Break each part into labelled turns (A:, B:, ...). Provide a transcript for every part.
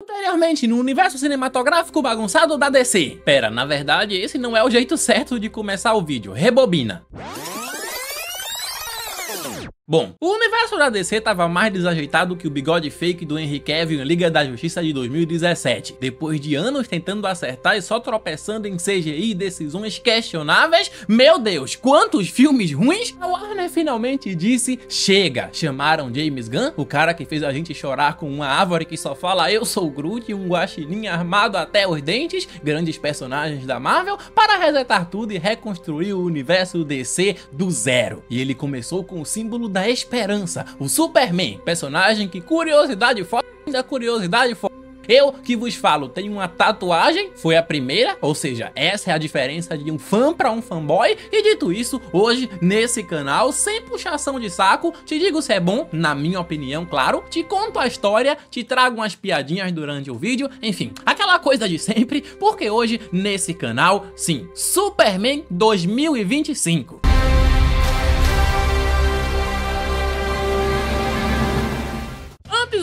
A: Anteriormente, no universo cinematográfico bagunçado da DC. Pera, na verdade, esse não é o jeito certo de começar o vídeo. Rebobina. Bom, o universo da DC tava mais desajeitado que o bigode fake do Henry Cavill em Liga da Justiça de 2017. Depois de anos tentando acertar e só tropeçando em CGI e decisões questionáveis, meu Deus, quantos filmes ruins! A Warner finalmente disse chega. Chamaram James Gunn, o cara que fez a gente chorar com uma árvore que só fala eu sou Groot e um guaxinim armado até os dentes, grandes personagens da Marvel, para resetar tudo e reconstruir o universo DC do zero. E ele começou com o símbolo da esperança, o Superman, personagem que curiosidade foda da curiosidade foda. Eu que vos falo, tenho uma tatuagem, foi a primeira, ou seja, essa é a diferença de um fã para um fanboy. E dito isso, hoje nesse canal, sem puxação de saco, te digo se é bom, na minha opinião, claro, te conto a história, te trago umas piadinhas durante o vídeo, enfim, aquela coisa de sempre, porque hoje nesse canal, sim, Superman 2025.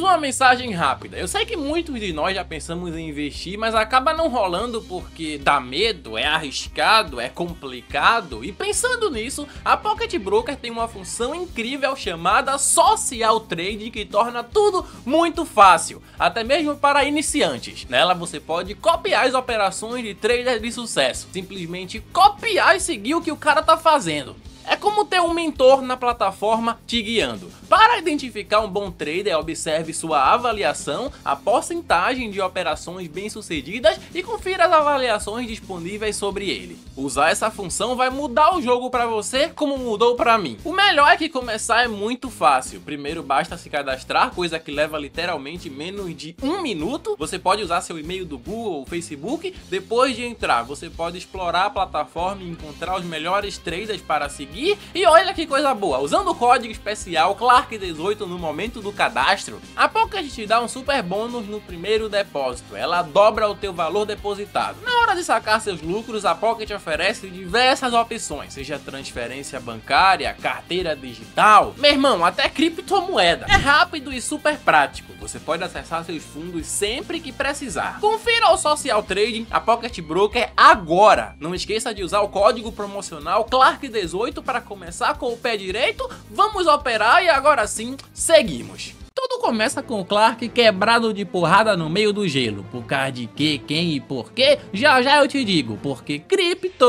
A: Uma mensagem rápida. Eu sei que muitos de nós já pensamos em investir, mas acaba não rolando porque dá medo, é arriscado, é complicado. E pensando nisso, a Pocket Broker tem uma função incrível chamada Social Trade que torna tudo muito fácil, até mesmo para iniciantes. Nela você pode copiar as operações de traders de sucesso, simplesmente copiar e seguir o que o cara tá fazendo. É como ter um mentor na plataforma te guiando. Para identificar um bom trader, observe sua avaliação, a porcentagem de operações bem-sucedidas e confira as avaliações disponíveis sobre ele. Usar essa função vai mudar o jogo para você como mudou para mim. O melhor é que começar é muito fácil. Primeiro basta se cadastrar, coisa que leva literalmente menos de 1 minuto. Você pode usar seu e-mail do Google ou Facebook. Depois de entrar, você pode explorar a plataforma e encontrar os melhores traders para seguir. E olha que coisa boa, usando o código especial Clark18 no momento do cadastro, a Pocket te dá um super bônus no primeiro depósito, ela dobra o teu valor depositado. Na hora de sacar seus lucros, a Pocket oferece diversas opções, seja transferência bancária, carteira digital, meu irmão, até criptomoeda. É rápido e super prático, você pode acessar seus fundos sempre que precisar. Confira o Social Trading, a Pocket Broker agora. Não esqueça de usar o código promocional Clark18 para começar com o pé direito. Vamos operar e agora sim, seguimos. Tudo começa com o Clark quebrado de porrada no meio do gelo. Por causa de que, quem e por quê? Já já eu te digo. Porque Krypto,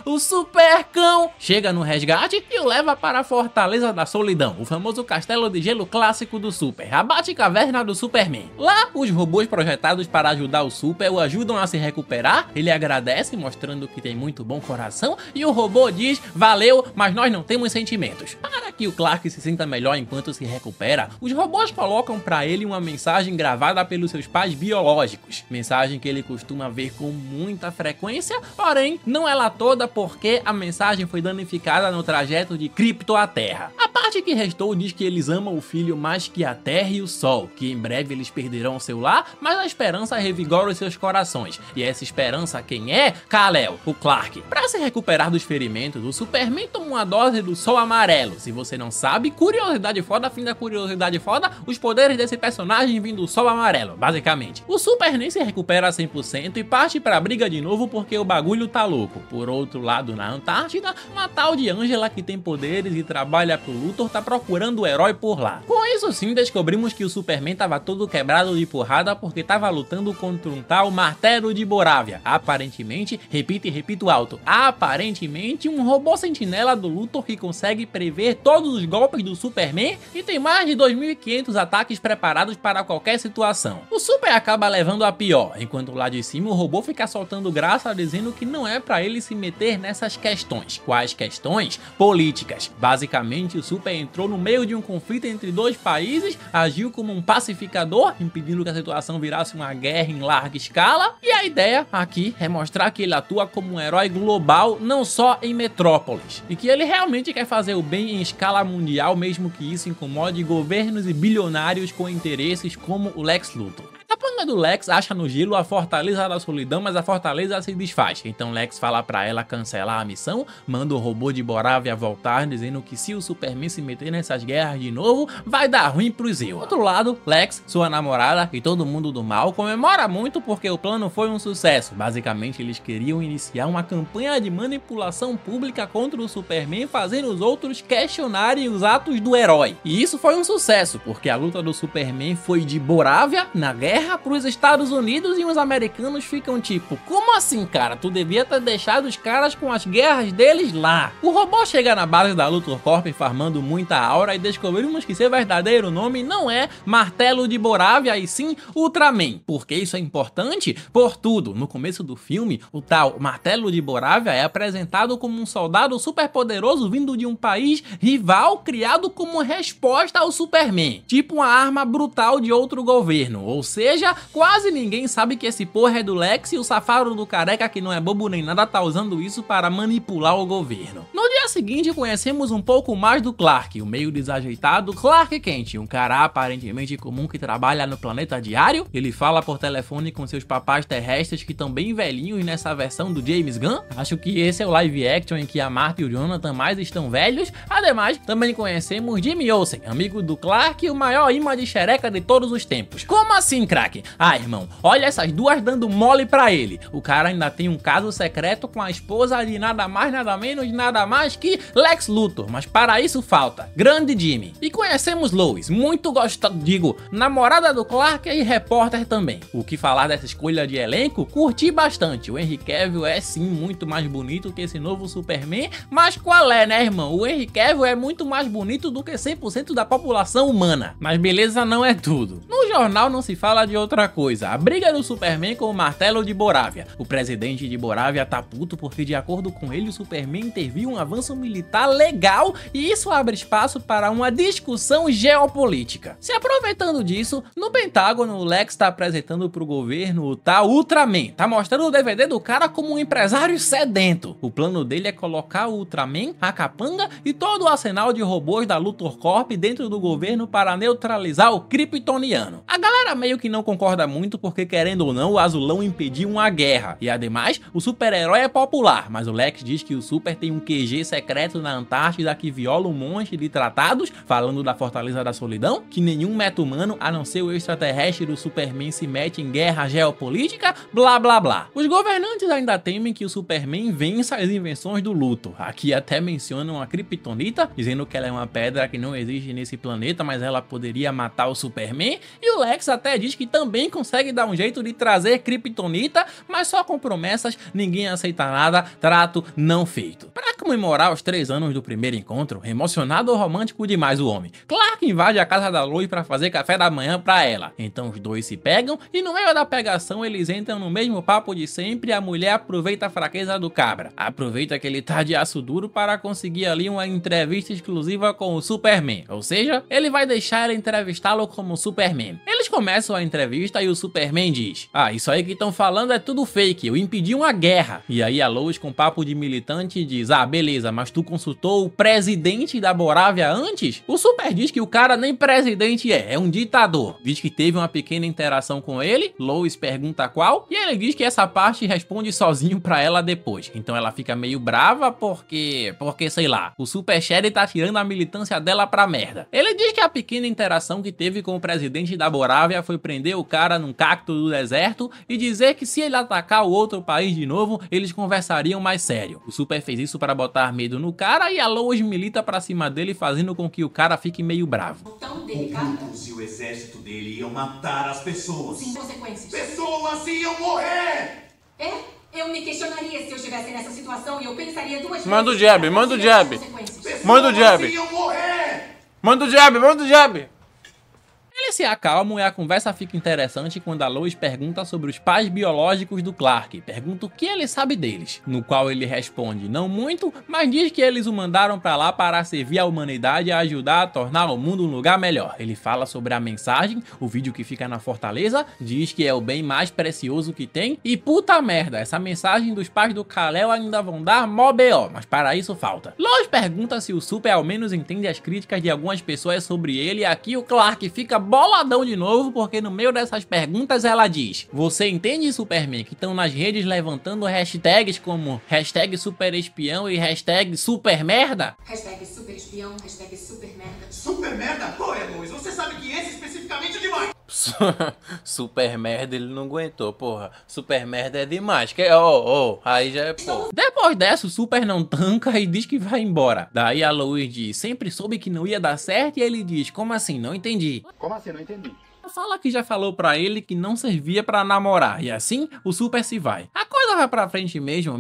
A: o super cão, chega no resgate e o leva para a Fortaleza da Solidão, o famoso castelo de gelo clássico do Super, a Batcaverna do Superman. Lá, os robôs projetados para ajudar o Super o ajudam a se recuperar. Ele agradece, mostrando que tem muito bom coração. E o robô diz, valeu, mas nós não temos sentimentos. Para que o Clark se sinta melhor enquanto se recupera, os robôs colocam para ele uma mensagem gravada pelos seus pais biológicos, mensagem que ele costuma ver com muita frequência, porém não é lá toda porque a mensagem foi danificada no trajeto de Krypto à Terra. A parte que restou diz que eles amam o filho mais que a Terra e o Sol, que em breve eles perderão seu lar, mas a esperança revigora os seus corações, e essa esperança quem é? Kal-El, o Clark. Para se recuperar dos ferimentos, o Superman toma uma dose do Sol Amarelo. Se você não sabe, curiosidade foda, fim da curiosidade foda, os poderes desse personagem vindo do Sol Amarelo, basicamente. O Super nem se recupera a 100% e parte pra briga de novo porque o bagulho tá louco. Por outro lado, na Antártida, uma tal de Angela que tem poderes e trabalha pro Luthor tá procurando o herói por lá. Com isso sim, descobrimos que o Superman tava todo quebrado de porrada porque tava lutando contra um tal Martelo de Borávia. Aparentemente, repito e repito alto, aparentemente um robô sentinela do Luthor que consegue prever todos os golpes do Superman e tem mais de 2.500 ataques preparados para qualquer situação. O Super acaba levando a pior, enquanto lá de cima o robô fica soltando graça dizendo que não é pra ele se meter nessas questões. Quais questões? Políticas. Basicamente o Super entrou no meio de um conflito entre dois países, agiu como um pacificador, impedindo que a situação virasse uma guerra em larga escala, e a ideia aqui é mostrar que ele atua como um herói global, não só em Metrópolis, e que ele realmente quer fazer o bem em escala mundial, mesmo que isso incomode governos e bilionários com interesses como o Lex Luthor. A mãe do Lex acha no gelo a Fortaleza da Solidão, mas a fortaleza se desfaz. Então Lex fala pra ela cancelar a missão, manda o robô de Borávia voltar, dizendo que se o Superman se meter nessas guerras de novo, vai dar ruim pro Zeo. Do outro lado, Lex, sua namorada e todo mundo do mal comemora muito porque o plano foi um sucesso. Basicamente, eles queriam iniciar uma campanha de manipulação pública contra o Superman, fazendo os outros questionarem os atos do herói. E isso foi um sucesso, porque a luta do Superman foi de Borávia, na guerra, pros Estados Unidos, e os americanos ficam tipo, como assim, cara? Tu devia ter deixado os caras com as guerras deles lá. O robô chega na base da Luthor Corp farmando muita aura e descobrimos que seu verdadeiro nome não é Martelo de Borávia e sim Ultraman. Por que isso é importante? Por tudo. No começo do filme, o tal Martelo de Borávia é apresentado como um soldado super poderoso vindo de um país rival criado como resposta ao Superman. Tipo uma arma brutal de outro governo. Ou seja, quase ninguém sabe que esse porra é do Lex e o safado do careca, que não é bobo nem nada, tá usando isso para manipular o governo. No dia seguinte, conhecemos um pouco mais do Clark, o meio desajeitado Clark Kent, um cara aparentemente comum que trabalha no planeta diário. Ele fala por telefone com seus papás terrestres que estão bem velhinhos nessa versão do James Gunn. Acho que esse é o live action em que a Martha e o Jonathan mais estão velhos. Ademais, também conhecemos Jimmy Olsen, amigo do Clark e o maior imã de xereca de todos os tempos. Como assim, craque? Ah, irmão, olha essas duas dando mole pra ele. O cara ainda tem um caso secreto com a esposa de nada mais, nada menos, nada mais que Lex Luthor, mas para isso falta grande Jimmy. E conhecemos Lois, muito gostada, namorada do Clark e repórter também. O que falar dessa escolha de elenco? Curti bastante. O Henry Cavill é sim muito mais bonito que esse novo Superman, mas qual é, né, irmão? O Henry Cavill é muito mais bonito do que 100% da população humana. Mas beleza não é tudo. No jornal não se fala de outra coisa. A briga do Superman com o Martelo de Borávia. O presidente de Borávia tá puto porque, de acordo com ele, o Superman interviu um avanço militar legal e isso abre espaço para uma discussão geopolítica. Se aproveitando disso, no Pentágono, o Lex tá apresentando pro governo o tal Ultraman. Tá mostrando o DVD do cara como um empresário sedento. O plano dele é colocar o Ultraman, a capanga e todo o arsenal de robôs da Luthor Corp dentro do governo para neutralizar o kryptoniano. A galera meio que não concorda muito porque, querendo ou não, o azulão impediu uma guerra. E ademais, o super-herói é popular, mas o Lex diz que o Super tem um QG secreto na Antártida que viola um monte de tratados, falando da Fortaleza da Solidão, que nenhum meta-humano, a não ser o extraterrestre do Superman, se mete em guerra geopolítica, blá blá blá. Os governantes ainda temem que o Superman vença as invenções do Luthor. Aqui até mencionam a Kryptonita, dizendo que ela é uma pedra que não existe nesse planeta, mas ela poderia matar o Superman, e o Lex até diz que também consegue dar um jeito de trazer Kryptonita, mas só com promessas, ninguém aceita nada, trato não feito. Para comemorar os 3 anos do primeiro encontro, emocionado ou romântico demais o homem, Clark invade a casa da Lois para fazer café da manhã para ela. Então os dois se pegam e no meio da pegação eles entram no mesmo papo de sempre e a mulher aproveita a fraqueza do cabra. Aproveita que ele tá de aço duro para conseguir ali uma entrevista exclusiva com o Superman. Ou seja, ele vai deixar ela entrevistá-lo como Superman. Eles começam a entrevista e o Superman diz: "Ah, isso aí que estão falando é tudo fake, eu impedi uma guerra." E aí a Lois, com papo de militante, diz: "Ah, beleza, mas tu consultou o presidente da Borávia antes?" O Super diz que o cara nem presidente é um ditador. Diz que teve uma pequena interação com ele, Lois pergunta qual, e ele diz que essa parte responde sozinho pra ela depois. Então ela fica meio brava porque sei lá, o Super Shed tá tirando a militância dela pra merda. Ele diz que a pequena interação que teve com o presidente da Borávia foi prender o cara num cacto do deserto e dizer que se ele atacar o outro país de novo, eles conversariam mais sério. O Super fez isso para botar medo no cara e a Lois milita pra cima dele, fazendo com que o cara fique meio bravo.
B: Tão delicado.
C: Se o exército dele ia matar as pessoas.
B: Sem consequências.
C: Pessoas iam morrer!
B: É? Eu me questionaria se eu estivesse nessa situação e eu pensaria 2 vezes.
A: Manda o jab, manda o jab.
B: Consequências.
A: Manda o jab.
C: Pessoas iam morrer!
A: Manda o jab, manda o jab. Eles se acalmam e a conversa fica interessante quando a Lois pergunta sobre os pais biológicos do Clark. Pergunta o que ele sabe deles, no qual ele responde não muito, mas diz que eles o mandaram pra lá para servir a humanidade e ajudar a tornar o mundo um lugar melhor. Ele fala sobre a mensagem, o vídeo que fica na Fortaleza, diz que é o bem mais precioso que tem e puta merda, essa mensagem dos pais do Kal-El ainda vão dar mó BO, mas para isso falta. Lois pergunta se o Super ao menos entende as críticas de algumas pessoas sobre ele e aqui o Clark fica boladão de novo, porque no meio dessas perguntas ela diz: você entende, Superman, que estão nas redes levantando hashtags como hashtag super espião e hashtag super merda?
B: Hashtag super espião, hashtag super merda.
C: Super merda? Pô, Luiz, você sabe que esse especificamente é demais.
A: Super merda ele não aguentou, porra. Super merda é demais. Aí já é porra. Depois dessa, o Super não tanca e diz que vai embora. Daí a Lois diz: sempre soube que não ia dar certo. E ele diz: como assim? Não entendi.
C: Como assim? Não entendi.
A: Fala que já falou pra ele que não servia pra namorar, e assim o Super se vai. A coisa vai pra frente mesmo,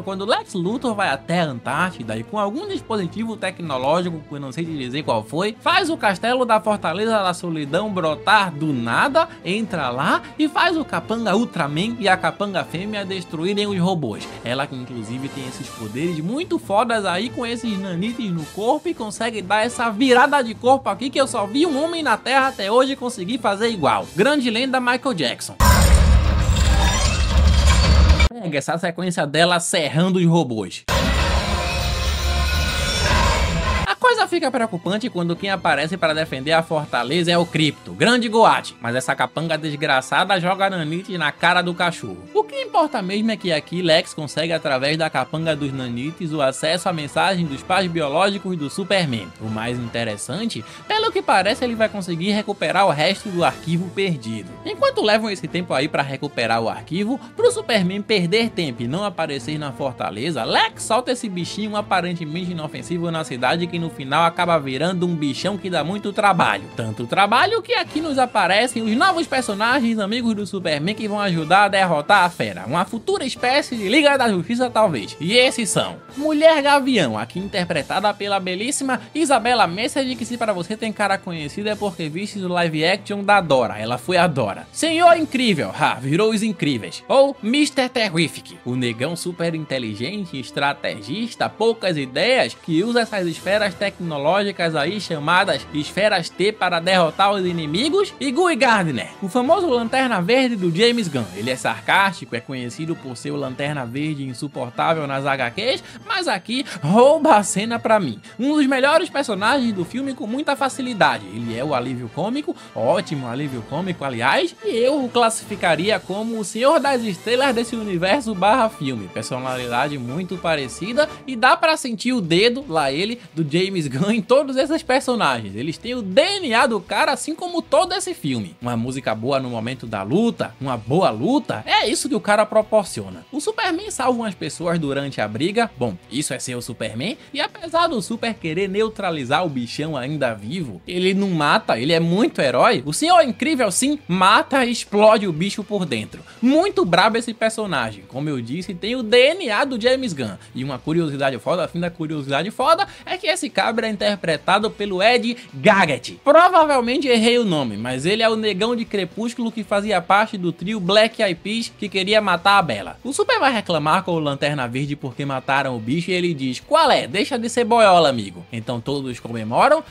A: quando Lex Luthor vai até a Antártida e com algum dispositivo tecnológico, que eu não sei te dizer qual foi, faz o castelo da Fortaleza da Solidão brotar do nada, entra lá e faz o Capanga Ultraman e a Capanga Fêmea destruírem os robôs. Ela que inclusive tem esses poderes muito fodas aí com esses nanites no corpo e consegue dar essa virada de corpo aqui que eu só vi um homem na Terra até hoje conseguir fazer igual. Grande lenda Michael Jackson. Pega essa sequência dela serrando os robôs. A coisa fica preocupante quando quem aparece para defender a fortaleza é o Krypto, grande Goat, mas essa capanga desgraçada joga nanites na cara do cachorro. O que importa mesmo é que aqui Lex consegue através da capanga dos nanites o acesso à mensagem dos pais biológicos do Superman. O mais interessante, pelo que parece, ele vai conseguir recuperar o resto do arquivo perdido. Enquanto levam esse tempo aí para recuperar o arquivo, pro Superman perder tempo e não aparecer na fortaleza, Lex solta esse bichinho aparentemente inofensivo na cidade que no final acaba virando um bichão que dá muito trabalho. Tanto trabalho que aqui nos aparecem os novos personagens amigos do Superman que vão ajudar a derrotar a fera, uma futura espécie de Liga da Justiça talvez. E esses são Mulher Gavião, aqui interpretada pela belíssima Isabela Messed, que se para você tem cara conhecida é porque viste o live action da Dora, ela foi a Dora. Senhor Incrível, virou os Incríveis. Ou Mr. Terrific, o negão super inteligente, estrategista, poucas ideias, que usa essas esferas tecnológicas aí chamadas esferas T para derrotar os inimigos. E Guy Gardner, o famoso Lanterna Verde do James Gunn. Ele é sarcástico, é conhecido por ser o Lanterna Verde insuportável nas HQs, mas aqui rouba a cena pra mim. Um dos melhores personagens do filme com muita facilidade. Ele é o alívio cômico, ótimo alívio cômico aliás, e eu o classificaria como o Senhor das Estrelas desse universo barra filme. Personalidade muito parecida e dá pra sentir o dedo, lá ele, do James Gunn em todos esses personagens. Eles têm o DNA do cara, assim como todo esse filme. Uma música boa no momento da luta, uma boa luta, é isso que o cara proporciona. O Superman salva umas pessoas durante a briga, bom, isso é ser o Superman, e apesar do Super querer neutralizar o bichão ainda vivo, ele não mata, ele é muito herói. O Senhor Incrível sim, mata e explode o bicho por dentro. Muito brabo esse personagem, como eu disse, tem o DNA do James Gunn. E uma curiosidade foda, a fim da curiosidade foda, é que esse cabra é interpretado pelo Ed Gaggett. Provavelmente errei o nome, mas ele é o negão de Crepúsculo que fazia parte do trio Black Eyed Peas que queria matar a Bella. O Super vai reclamar com o Lanterna Verde porque mataram o bicho e ele diz: qual é? Deixa de ser boiola, amigo. Então todos comemoram,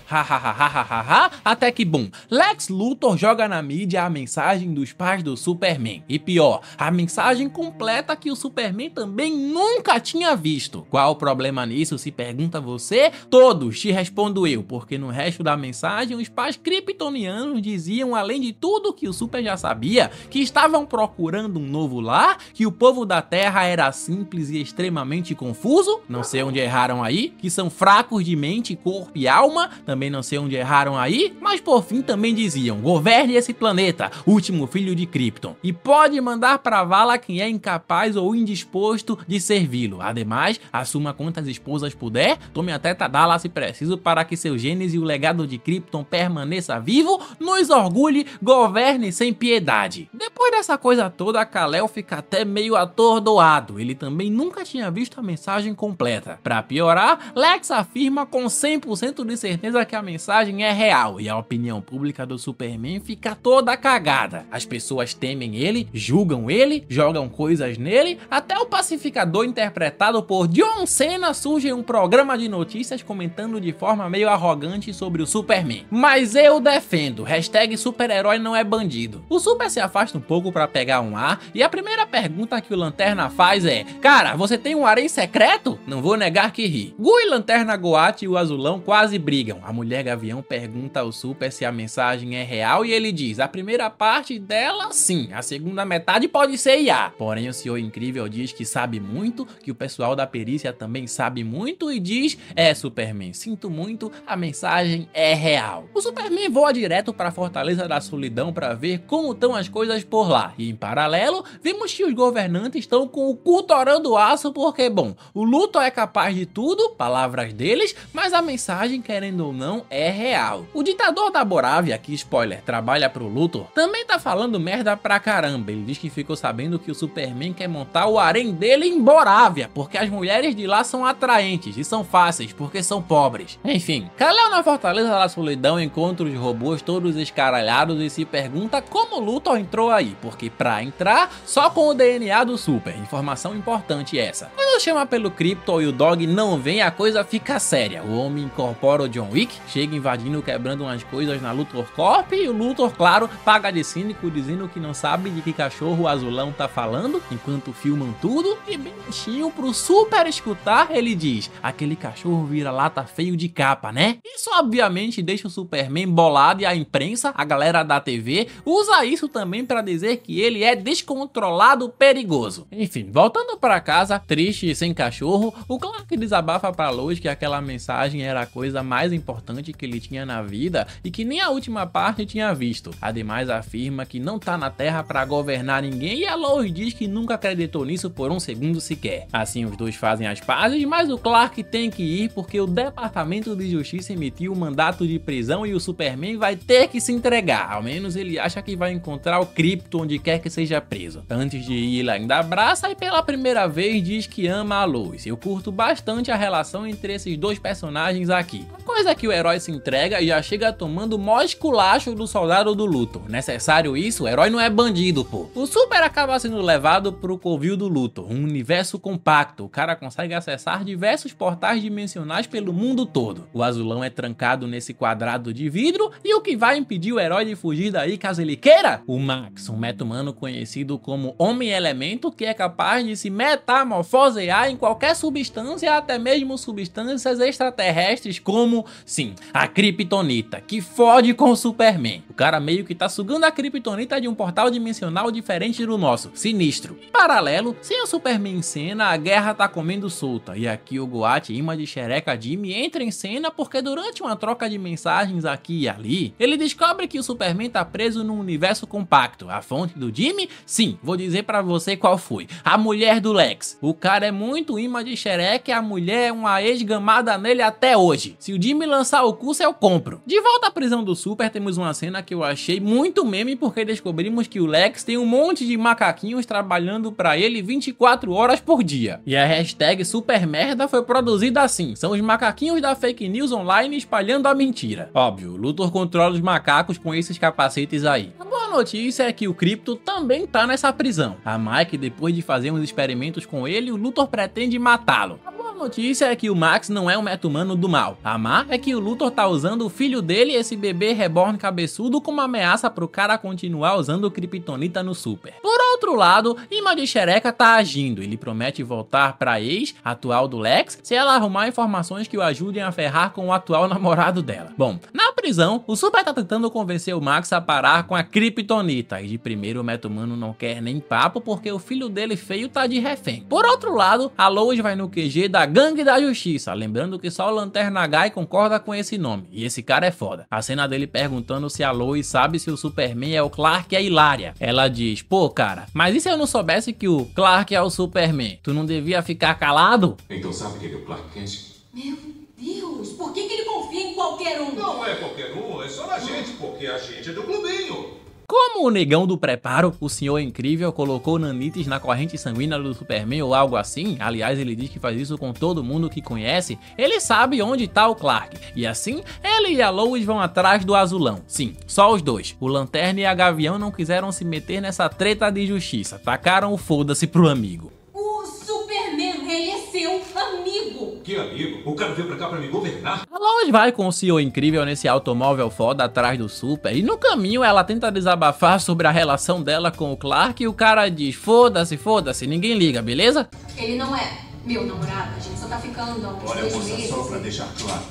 A: até que bum, Lex Luthor joga na mídia a mensagem dos pais do Superman. E pior, a mensagem completa que o Superman também nunca tinha visto. Qual o problema nisso, se pergunta você? Todos, te respondo eu, porque no resto da mensagem os pais kryptonianos diziam, além de tudo que o Super já sabia, que estavam procurando um novo lar, que o povo da Terra era simples e extremamente confuso, não sei onde erraram aí, que são fracos de mente, corpo e alma, também não sei onde erraram aí, mas por fim também diziam: governe esse planeta, último filho de Krypton, e pode mandar pra vala quem é incapaz ou indisposto de servi-lo. Ademais, assuma quantas esposas puder, tome até Tadala se preciso para que seu genes e o legado de Krypton permaneça vivo, nos orgulhe, governe sem piedade. Depois dessa coisa toda, Kal-El fica até meio atordoado, ele também nunca tinha visto a mensagem completa. Pra piorar, Lex afirma com 100% de certeza que a mensagem é real, e a opinião pública do Superman fica toda cagada. As pessoas temem ele, julgam ele, jogam coisas nele, até o pacificador interpretado por John Cena surge em um programa de notícias comentando de forma meio arrogante sobre o Superman. Mas eu defendo, hashtag super-herói não é bandido. O Super se afasta um pouco pra pegar um ar, e a primeira pergunta que o Lanterna faz é: cara, você tem um harém secreto? Não vou negar que ri. Gu e Lanterna Goat e o Azulão quase brigam. A Mulher Gavião pergunta ao Super se a mensagem é real e ele diz: a primeira parte dela sim, a segunda metade pode ser IA. Porém o Senhor Incrível diz que sabe muito, que o pessoal da perícia também sabe muito e diz: é, Superman, sinto muito, a mensagem é real. O Superman voa direto para a Fortaleza da Solidão para ver como estão as coisas por lá. E em paralelo, vimos que os governantes estão com o cu torando aço porque, bom, o Luthor é capaz de tudo, palavras deles, mas a mensagem, querendo ou não, é real. O ditador da Borávia, que spoiler, trabalha pro Luthor, também tá falando merda pra caramba. Ele diz que ficou sabendo que o Superman quer montar o harém dele em Borávia, porque as mulheres de lá são atraentes e são fáceis, porque são pobres. Enfim, Kal-El na Fortaleza da Solidão encontra os robôs todos escaralhados e se pergunta como o Luthor entrou aí, porque pra entrar, só com o DNA do Super. Informação importante essa. Quando chama pelo Krypton e o Dog não vem, a coisa fica séria. O homem incorpora o John Wick, chega invadindo, quebrando umas coisas na Luthor Corp e o Luthor, claro, paga de cínico dizendo que não sabe de que cachorro o Azulão tá falando, enquanto filmam tudo, e bem baixinho pro Super escutar, ele diz: aquele cachorro vira-lata feio de capa, né? Isso obviamente deixa o Superman bolado e a imprensa, a galera da TV, usa isso também pra dizer que ele é descontrolado perigoso. Enfim, voltando pra casa, triste e sem cachorro, o Clark desabafa pra Lois que aquela mensagem era a coisa mais importante que ele tinha na vida e que nem a última parte tinha visto. Ademais afirma que não tá na Terra pra governar ninguém e a Lois diz que nunca acreditou nisso por um segundo sequer. Assim os dois fazem as pazes, mas o Clark tem que ir porque o Departamento de Justiça emitiu um mandato de prisão e o Superman vai ter que se entregar. Ao menos ele acha que vai encontrar o Krypton onde quer que seja preso. Antes de ir, ele ainda abraça e pela primeira vez diz que ama a Lois. Eu curto bastante a relação entre esses dois personagens aqui. Coisa que o herói se entrega e já chega tomando o maior esculacho do soldado do Luthor. Necessário isso? O herói não é bandido, pô. O Super acaba sendo levado pro covil do Luthor, um universo compacto. O cara consegue acessar diversos portais dimensionais pelo mundo todo. O Azulão é trancado nesse quadrado de vidro e o que vai impedir o herói de fugir daí caso ele queira? O Max, um meta-humano conhecido como Homem-Elemento, que é capaz de se metamorfosear em qualquer substância, até mesmo substâncias extraterrestres como, sim, a Kryptonita, que fode com o Superman. O cara meio que tá sugando a Kryptonita de um portal dimensional diferente do nosso. Sinistro. Em paralelo, sem o Superman em cena, a guerra tá comendo solta. E aqui o Goat, imã de xereca Jimmy, entra em cena porque durante uma troca de mensagens aqui e ali, ele descobre que o Superman tá preso num universo compacto. A fonte do Jimmy? Sim, vou dizer pra você qual foi. A mulher do Lex. O cara é muito imã de xereca e a mulher é uma ex-gamada nele até hoje. Se o Jimmy lançar o curso, eu compro. De volta à prisão do Super, temos uma cena que eu achei muito meme porque descobrimos que o Lex tem um monte de macaquinhos trabalhando pra ele 24 horas por dia. E a hashtag Supermerda foi produzida assim. São os macaquinhos da fake news online espalhando a mentira. Óbvio, o Luthor controla os macacos com esses capacetes aí. A boa notícia é que o Krypton também tá nessa prisão. A Mike, depois de fazer uns experimentos com ele, o Luthor pretende matá-lo. A boa notícia é que o Max não é um meta-humano do mal. A má é que o Luthor tá usando o filho dele, esse bebê reborn cabeçudo, como ameaça pro cara continuar usando o Kryptonita no Super. Por outro lado, Imã de Xereca tá agindo. Ele promete voltar pra ex, atual do Lex, se ela arrumar informações que o ajudem a ferrar com o atual namorado dela. Bom, na prisão, o Super tá tentando convencer o Max a parar com a Kryptonita. E de primeiro o meta-humano não quer nem papo porque o filho dele feio tá de refém. Por outro lado, a Lois vai no QG da Gangue da Justiça, lembrando que só o Lanterna Guy concorda com esse nome, e esse cara é foda. A cena dele perguntando se a Lois sabe se o Superman é o Clark é hilária. Ela diz: pô cara, mas e se eu não soubesse que o Clark é o Superman? Tu não devia ficar calado?
D: Então sabe que ele é o Clark Kent?
B: Meu Deus, por que ele confia em qualquer um?
C: Não é qualquer um, é só na gente, porque a gente é do clubinho.
A: Como o negão do preparo, o Senhor Incrível colocou nanites na corrente sanguínea do Superman ou algo assim, aliás ele diz que faz isso com todo mundo que conhece, ele sabe onde tá o Clark, e assim ele e a Lois vão atrás do Azulão. Sim, só os dois. O Lanterna e a Gavião não quiseram se meter nessa treta de justiça, tacaram o foda-se pro amigo.
B: O Superman, ele é seu amigo.
D: Que amigo? O cara veio pra cá pra me governar?
A: A Lois vai com o Senhor Incrível nesse automóvel foda atrás do Super e no caminho ela tenta desabafar sobre a relação dela com o Clark e o cara diz: foda-se, foda-se, ninguém liga, beleza?
B: Ele não é meu namorado, a gente só tá ficando há uns
C: Olha,
B: 2
C: moça,
B: meses.
C: só pra deixar claro,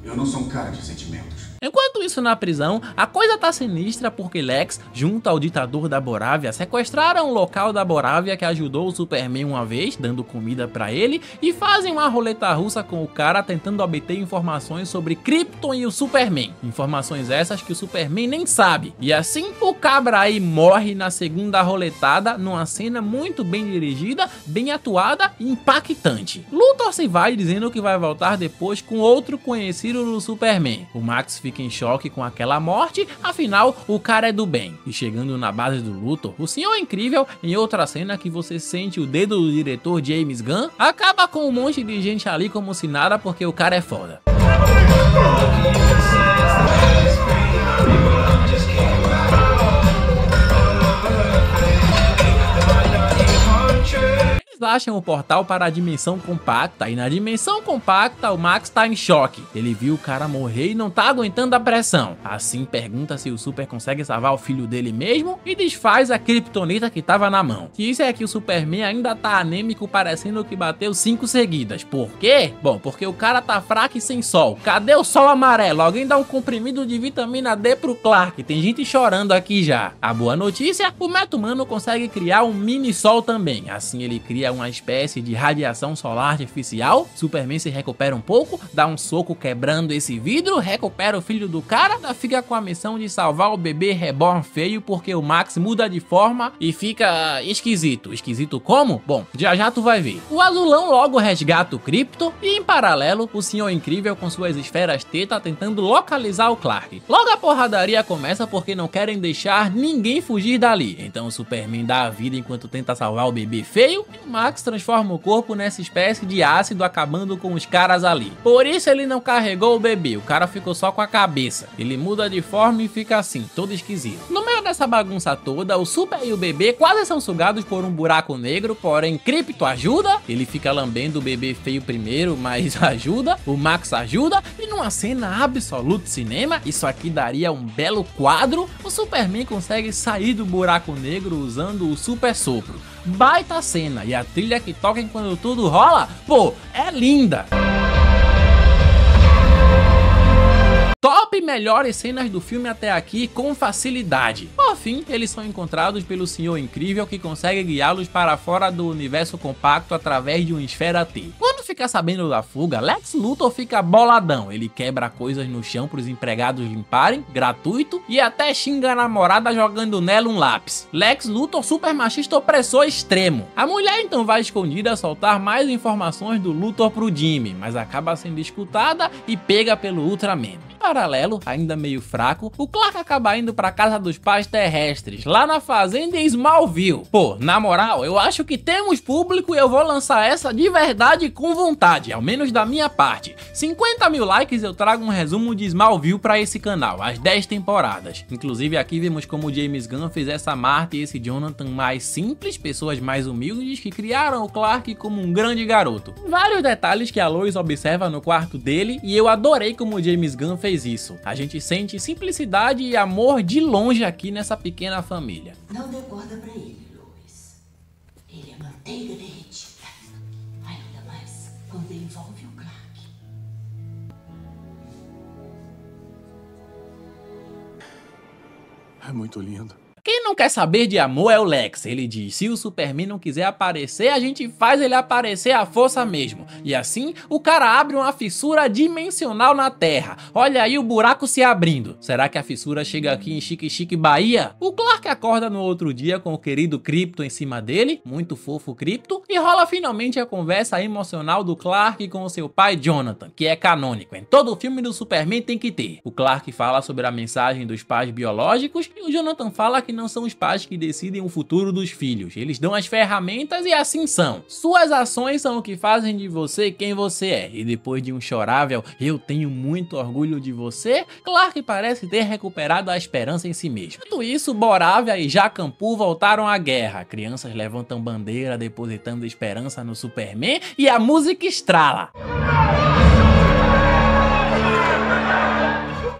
C: eu não sou um cara de sentimentos.
A: Enquanto isso, na prisão, a coisa tá sinistra porque Lex, junto ao ditador da Borávia, sequestraram o local da Borávia que ajudou o Superman uma vez, dando comida pra ele, e fazem uma roleta russa com o cara tentando obter informações sobre Krypton e o Superman. Informações essas que o Superman nem sabe. E assim, o cabra aí morre na segunda roletada, numa cena muito bem dirigida, bem atuada e impactante. Luthor se vai dizendo que vai voltar depois com outro conhecido do Superman. O Max fica em choque com aquela morte, afinal o cara é do bem. E chegando na base do Luthor, o Senhor Incrível, em outra cena que você sente o dedo do diretor James Gunn, acaba com um monte de gente ali como se nada porque o cara é foda. Acham o portal para a dimensão compacta e na dimensão compacta o Max tá em choque. Ele viu o cara morrer e não tá aguentando a pressão. Assim pergunta se o Super consegue salvar o filho dele mesmo e desfaz a kryptonita que tava na mão. E isso é que o Superman ainda tá anêmico, parecendo que bateu 5 seguidas. Por quê? Bom, porque o cara tá fraco e sem sol. Cadê o sol amarelo? Alguém dá um comprimido de vitamina D pro Clark. Tem gente chorando aqui já. A boa notícia, o Meta-Humano consegue criar um mini sol também. Assim ele cria uma espécie de radiação solar artificial. Superman se recupera um pouco, dá um soco quebrando esse vidro, recupera o filho do cara, fica com a missão de salvar o bebê reborn feio porque o Max muda de forma e fica esquisito. Esquisito como? Bom, já tu vai ver. O Azulão logo resgata o Krypton e em paralelo o Senhor Incrível com suas esferas teta tentando localizar o Clark. Logo a porradaria começa porque não querem deixar ninguém fugir dali. Então o Superman dá a vida enquanto tenta salvar o bebê feio e o Max transforma o corpo nessa espécie de ácido acabando com os caras ali. Por isso ele não carregou o bebê, o cara ficou só com a cabeça. Ele muda de forma e fica assim, todo esquisito. No meio dessa bagunça toda, o Super e o bebê quase são sugados por um buraco negro, porém Krypton ajuda, ele fica lambendo o bebê feio primeiro, mas ajuda, o Max ajuda, e numa cena absoluta de cinema, isso aqui daria um belo quadro, o Superman consegue sair do buraco negro usando o super sopro. Baita cena, e a trilha que toca enquanto tudo rola, pô, é linda! Top melhores cenas do filme até aqui com facilidade. Por fim, eles são encontrados pelo Senhor Incrível que consegue guiá-los para fora do universo compacto através de uma esfera T. Quando fica sabendo da fuga, Lex Luthor fica boladão. Ele quebra coisas no chão para os empregados limparem, gratuito, e até xinga a namorada jogando nela um lápis. Lex Luthor super machista opressor extremo. A mulher então vai escondida soltar mais informações do Luthor pro Jimmy, mas acaba sendo escutada e pega pelo Ultraman. Paralelo, ainda meio fraco, o Clark acaba indo pra casa dos pais terrestres, lá na fazenda em Smallville. Pô, na moral, eu acho que temos público e eu vou lançar essa de verdade com vontade, ao menos da minha parte. 50 mil likes eu trago um resumo de Smallville pra esse canal, as 10 temporadas. Inclusive aqui vemos como o James Gunn fez essa Marta e esse Jonathan mais simples, pessoas mais humildes que criaram o Clark como um grande garoto. Vários detalhes que a Lois observa no quarto dele e eu adorei como o James Gunn fez isso. A gente sente simplicidade e amor de longe aqui nessa pequena família.
E: Não dê corda pra ele, Lois. Ele é manteiga derretida. Ainda mais quando envolve o Clark.
C: É muito lindo.
A: Quem não quer saber de amor é o Lex. Ele diz, se o Superman não quiser aparecer, a gente faz ele aparecer à força mesmo. E assim, o cara abre uma fissura dimensional na Terra. Olha aí o buraco se abrindo. Será que a fissura chega aqui em Chique Chique, Bahia? O Clark acorda no outro dia com o querido Krypton em cima dele, muito fofo Krypton, e rola finalmente a conversa emocional do Clark com o seu pai Jonathan, que é canônico. Em todo filme do Superman tem que ter. O Clark fala sobre a mensagem dos pais biológicos e o Jonathan fala que não são os pais que decidem o futuro dos filhos. Eles dão as ferramentas e assim são. Suas ações são o que fazem de você quem você é. E depois de um chorável "eu tenho muito orgulho de você", Clark parece ter recuperado a esperança em si mesmo. Tudo isso, Borávia e Jacampu voltaram à guerra. Crianças levantam bandeira depositando esperança no Superman e a música estrala.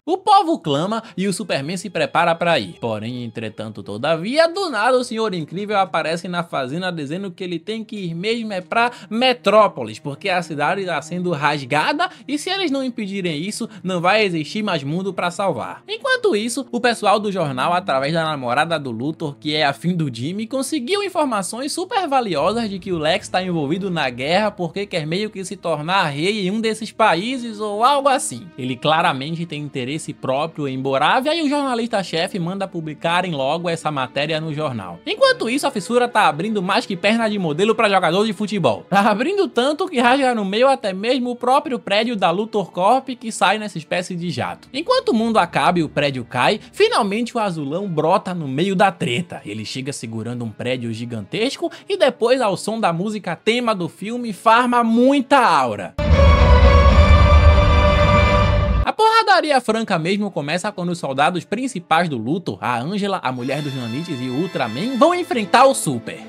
A: O povo clama e o Superman se prepara para ir. Porém, entretanto, todavia, do nada o Senhor Incrível aparece na fazenda dizendo que ele tem que ir mesmo pra Metrópolis, porque a cidade está sendo rasgada e se eles não impedirem isso, não vai existir mais mundo para salvar. Enquanto isso, o pessoal do jornal, através da namorada do Luthor, que é afim do Jimmy, conseguiu informações super valiosas de que o Lex está envolvido na guerra porque quer meio que se tornar rei em um desses países ou algo assim. Ele claramente tem interesse próprio em Borávia e o jornalista-chefe manda publicarem logo essa matéria no jornal. Enquanto isso, a fissura tá abrindo mais que perna de modelo para jogador de futebol. Tá abrindo tanto que rasga no meio até mesmo o próprio prédio da Luthor Corp, que sai nessa espécie de jato. Enquanto o mundo acaba e o prédio cai, finalmente o Azulão brota no meio da treta. Ele chega segurando um prédio gigantesco e depois, ao som da música tema do filme, farma muita aura. A porradaria franca mesmo começa quando os soldados principais do Luthor, a Angela, a mulher dos Nanites e o Ultraman, vão enfrentar o Super.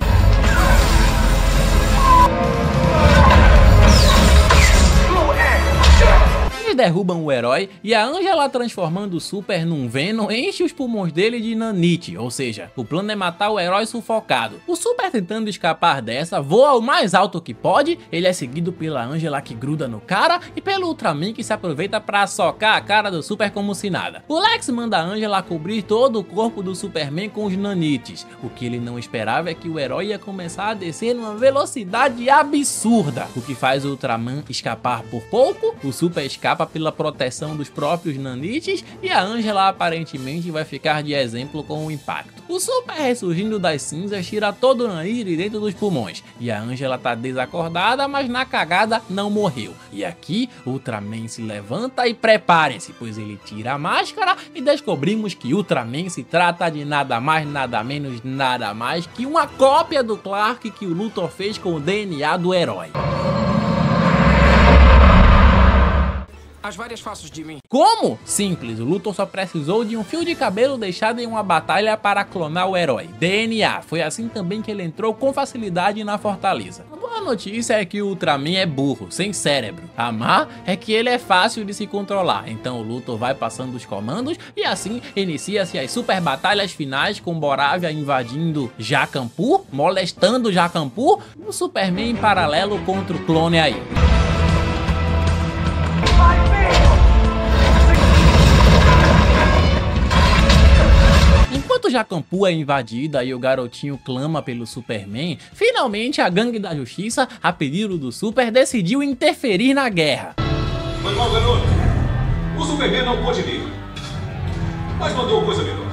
A: Eles derrubam o herói e a Angela, transformando o Super num Venom, enche os pulmões dele de nanite, ou seja, o plano é matar o herói sufocado. O Super, tentando escapar dessa, voa o mais alto que pode, ele é seguido pela Angela, que gruda no cara, e pelo Ultraman, que se aproveita pra socar a cara do Super como se nada. O Lex manda a Angela cobrir todo o corpo do Superman com os nanites. O que ele não esperava é que o herói ia começar a descer numa velocidade absurda, o que faz o Ultraman escapar por pouco, o Super escapa pela proteção dos próprios nanites e a Angela aparentemente vai ficar de exemplo com o impacto. O Super, ressurgindo das cinzas, tira todo o nanite de dentro dos pulmões e a Angela tá desacordada, mas na cagada não morreu. E aqui o Ultraman se levanta e preparem-se, pois ele tira a máscara e descobrimos que Ultraman se trata de nada mais, nada menos, nada mais que uma cópia do Clark que o Luthor fez com o DNA do herói.
F: As várias faces de mim.
A: Como? Simples, o Luthor só precisou de um fio de cabelo deixado em uma batalha para clonar o herói. DNA, foi assim também que ele entrou com facilidade na fortaleza. A boa notícia é que o Ultraman é burro, sem cérebro. A má é que ele é fácil de se controlar, então o Luthor vai passando os comandos e assim inicia-se as super batalhas finais com Borávia invadindo Jacampu, molestando Jacampu, e o Superman em paralelo contra o clone aí. Enquanto Jacampu é invadida e o garotinho clama pelo Superman, finalmente a gangue da justiça, a pedido do Super, decidiu interferir na guerra.
D: Foi mal, garoto. O Superman não pôde vir, mas mandou coisa melhor.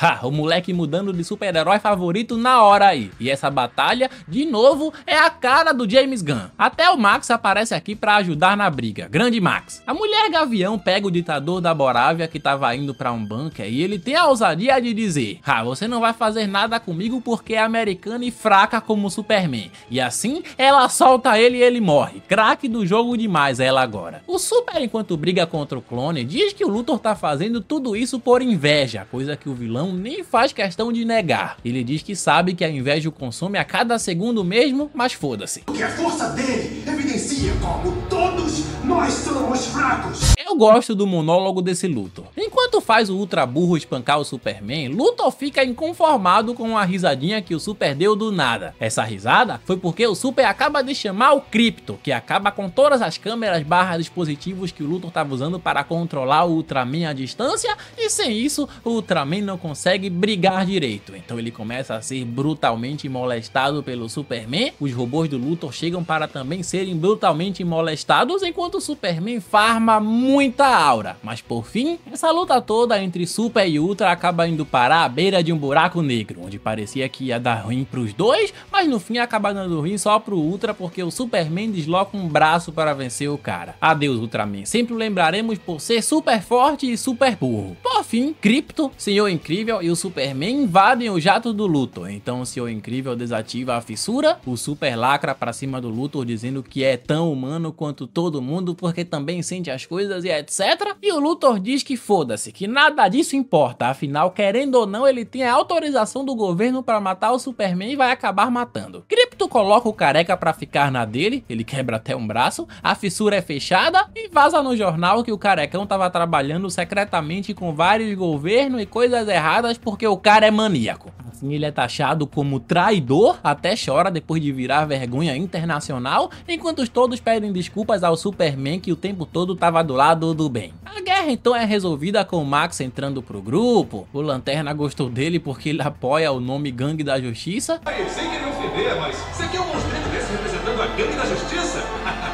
A: Ha, o moleque mudando de super-herói favorito na hora aí. E essa batalha, de novo, é a cara do James Gunn. Até o Max aparece aqui pra ajudar na briga. Grande Max. A mulher Gavião pega o ditador da Borávia que tava indo pra um bunker e ele tem a ousadia de dizer: "Ah, você não vai fazer nada comigo porque é americana e fraca como o Superman." E assim, ela solta ele e ele morre. Craque do jogo demais ela agora. O Super, enquanto briga contra o clone, diz que o Luthor tá fazendo tudo isso por inveja, coisa que o vilão nem faz questão de negar. Ele diz que sabe que a inveja o consome a cada segundo mesmo, mas foda-se.
C: Porque a força dele evidencia como todos nós somos fracos.
A: Eu gosto do monólogo desse Luthor. Enquanto faz o Ultra Burro espancar o Superman, Luthor fica inconformado com a risadinha que o Super deu do nada. Essa risada foi porque o Super acaba de chamar o Krypto, que acaba com todas as câmeras / dispositivos que o Luthor estava usando para controlar o Ultraman à distância, e sem isso o Ultraman não consegue brigar direito. Então ele começa a ser brutalmente molestado pelo Superman. Os robôs do Luthor chegam para também serem brutalmente molestados, enquanto o Superman farma muita aura. Mas por fim, essa luta toda entre Super e Ultra acaba indo parar à beira de um buraco negro, onde parecia que ia dar ruim pros dois, mas no fim acaba dando ruim só pro Ultra, porque o Superman desloca um braço para vencer o cara. Adeus, Ultraman. Sempre o lembraremos por ser super forte e super burro. Por fim, Krypto, Senhor Incrível e o Superman invadem o jato do Luthor. Então o Senhor Incrível desativa a fissura, o Super lacra pra cima do Luthor dizendo que é tão humano quanto todo mundo porque também sente as coisas e etc. E o Luthor diz que foda-se, que nada disso importa, afinal, querendo ou não, ele tem a autorização do governo para matar o Superman e vai acabar matando. Krypto coloca o careca pra ficar na dele, ele quebra até um braço, a fissura é fechada e vaza no jornal que o carecão tava trabalhando secretamente com vários governos e coisas erradas porque o cara é maníaco. Assim ele é taxado como traidor, até chora depois de virar vergonha internacional, enquanto todos pedem desculpas ao Superman que o tempo todo tava do lado do bem. A guerra então é resolvida com o Max entrando pro grupo, o Lanterna gostou dele porque ele apoia o nome Gangue da Justiça.
D: Sem querer ofender, mas você quer um monstrinho desse representando a Gangue da Justiça?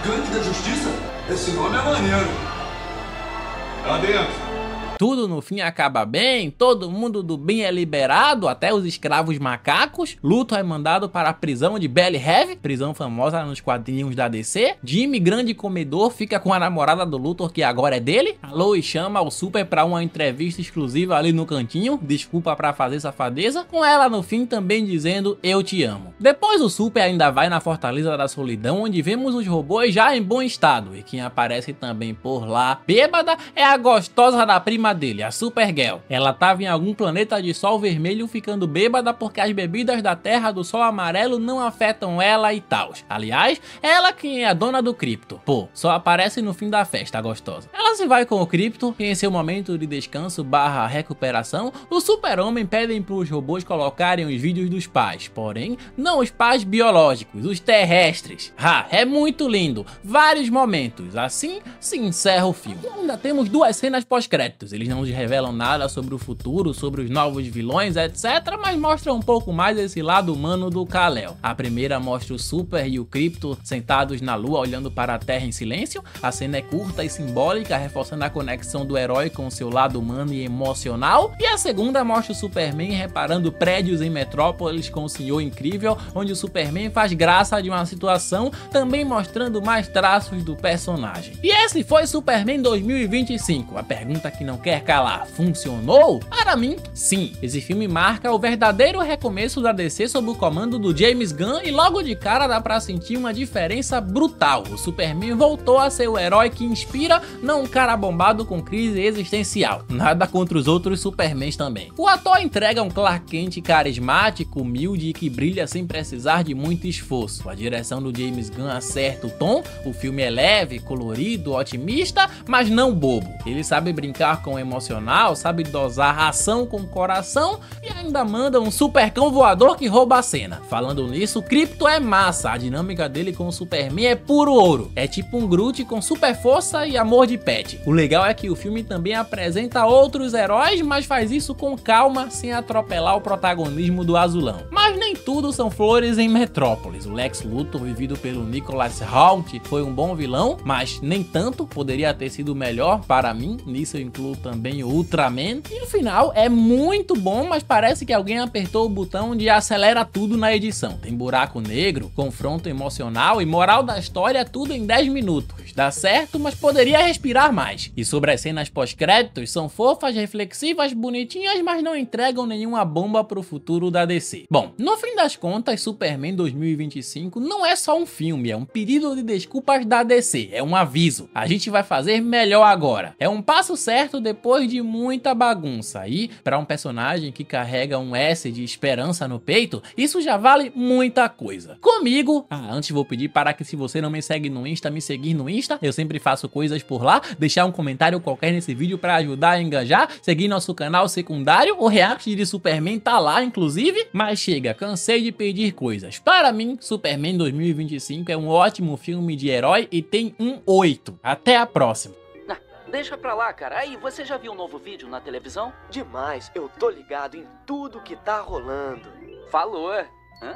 C: Gangue da Justiça? Esse nome é maneiro.
D: Lá dentro.
A: Tudo no fim acaba bem, todo mundo do bem é liberado, até os escravos macacos. Luthor é mandado para a prisão de Belle Reve, prisão famosa nos quadrinhos da DC. Jimmy, grande comedor, fica com a namorada do Luthor, que agora é dele. A Lois chama o Super para uma entrevista exclusiva ali no cantinho, desculpa para fazer safadeza, com ela no fim também dizendo eu te amo. Depois o Super ainda vai na Fortaleza da Solidão, onde vemos os robôs já em bom estado, e quem aparece também por lá, bêbada, é a gostosa da prima dele, a Supergirl. Ela tava em algum planeta de sol vermelho ficando bêbada porque as bebidas da Terra do Sol Amarelo não afetam ela e tal. Aliás, ela quem é a dona do Krypto. Pô, só aparece no fim da festa, gostosa. Ela se vai com o Krypto e em seu momento de descanso barra recuperação, o Super-Homem pedem pros robôs colocarem os vídeos dos pais, porém, não os pais biológicos, os terrestres. É muito lindo. Vários momentos. Assim se encerra o filme. E ainda temos duas cenas pós-créditos. Eles não nos revelam nada sobre o futuro, sobre os novos vilões, etc, mas mostram um pouco mais esse lado humano do Kal-El. A primeira mostra o Super e o Krypto sentados na lua olhando para a Terra em silêncio. A cena é curta e simbólica, reforçando a conexão do herói com o seu lado humano e emocional. E a segunda mostra o Superman reparando prédios em Metrópolis com o Senhor Incrível, onde o Superman faz graça de uma situação, também mostrando mais traços do personagem. E esse foi Superman 2025. A pergunta que não quer calar, funcionou? Para mim, sim. Esse filme marca o verdadeiro recomeço da DC sob o comando do James Gunn e logo de cara dá pra sentir uma diferença brutal. O Superman voltou a ser o herói que inspira, não um cara bombado com crise existencial. Nada contra os outros Supermans também. O ator entrega um Clark Kent carismático, humilde e que brilha sem precisar de muito esforço. A direção do James Gunn acerta o tom, o filme é leve, colorido, otimista, mas não bobo. Ele sabe brincar com o emocional, sabe dosar ação com coração e ainda manda um supercão voador que rouba a cena. Falando nisso, o Krypto é massa, a dinâmica dele com o Superman é puro ouro. É tipo um Groot com super força e amor de pet. O legal é que o filme também apresenta outros heróis, mas faz isso com calma, sem atropelar o protagonismo do azulão. Mas nem tudo são flores em Metrópolis. O Lex Luthor, vivido pelo Nicholas Hoult, foi um bom vilão, mas nem tanto, poderia ter sido melhor para mim. Nisso eu incluo também o Ultraman. E o final é muito bom, mas parece que alguém apertou o botão de acelera tudo na edição. Tem buraco negro, confronto emocional e moral da história, tudo em 10 minutos. Dá certo, mas poderia respirar mais. E sobre as cenas pós-créditos, são fofas, reflexivas, bonitinhas, mas não entregam nenhuma bomba pro futuro da DC. Bom, no fim das contas, Superman 2025 não é só um filme, é um pedido de desculpas da DC, é um aviso. A gente vai fazer melhor agora. É um passo certo depois de muita bagunça. E para um personagem que carrega um S de esperança no peito, isso já vale muita coisa. Comigo, antes vou pedir para que, se você não me segue no Insta, me seguir no Insta. Eu sempre faço coisas por lá. Deixar um comentário qualquer nesse vídeo para ajudar a engajar. Seguir nosso canal secundário. O react de Superman tá lá, inclusive. Mas chega, cansei de pedir coisas. Para mim, Superman 2025 é um ótimo filme de herói e tem um 8. Até a próxima.
G: Deixa pra lá, cara. Aí, você já viu um novo vídeo na televisão?
H: Demais, eu tô ligado em tudo que tá rolando.
G: Falou. Hã?